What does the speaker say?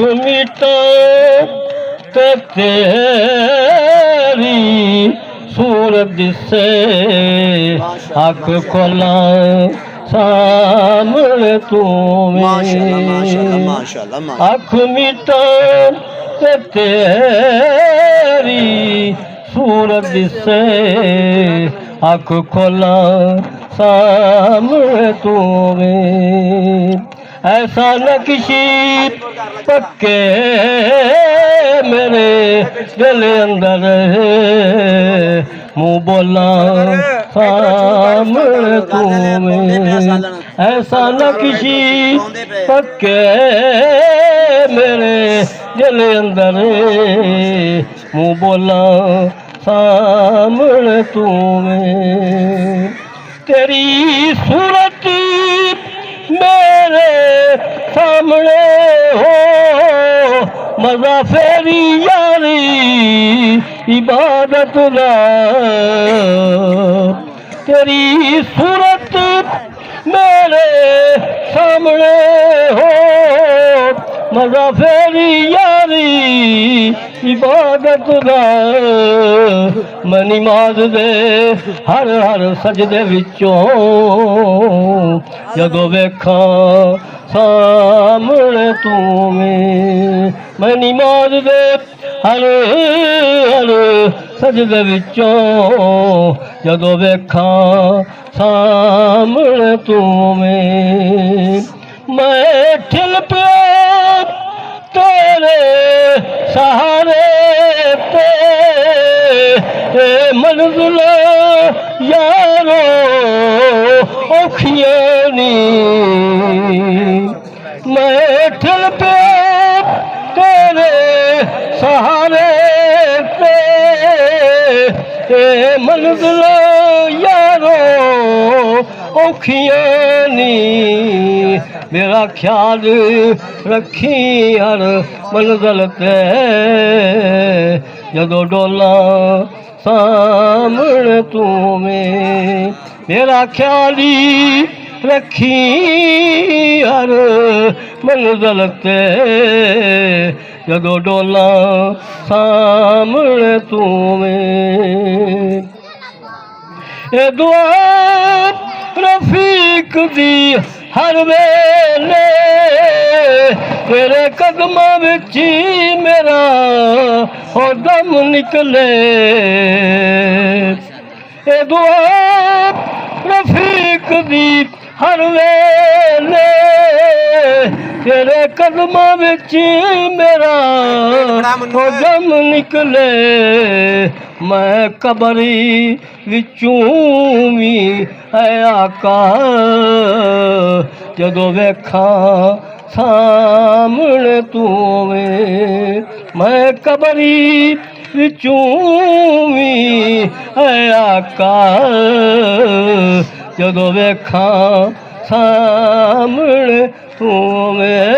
मिटा ते तेरी सूरत से आँख खोला सामने तुम्हें आँख मिटा ते तेरी सूरत से आँख खोला सामने तुम्हें ऐसा न किसी पक्के मेरे दिल अंदर मुँह बोला सामने तुम्हें ऐसा न किसी पक्के मेरे दिल अंदर मुँह बोला सामने तुम्हें तेरी सूरत मेरे सामने हो मजा फेरी यारी इबादत ना तेरी सूरत मेरे सामने हो मजा फेरी यारी इबादत ना मैं नमाज दे हर हर सजदे विचों जदों वेखां सामने तुम्हें मैं नमाज दे हर हर सजदे विचों जदों वेखां सामने तुम्हें मैं ठिल पिया तेरे सहारे पे मंजिल यारो औखियां नी मैं ठिल पे तेरे सहारे पे मंजिल यारो औखियां नी मेरा ख्याल रखी हर मंजिल ते जदों डोला सामने तुम्हें मेरा ख्याल रखी हर मंजिल ते जदों डोला सामने तुम्हें ए दुआ रफीक दी हर वेले तेरे कदमां विच मेरा हो दम निकले ए दुआ रफीक दी हर वेले तेरे कदमां विच मेरा हो दम निकले मैं कबरी विचों भी है आका जदों वेखां सामने तुम्हें मैं कबरी विचों भी है आका जदों वेखां सामने तुम्हें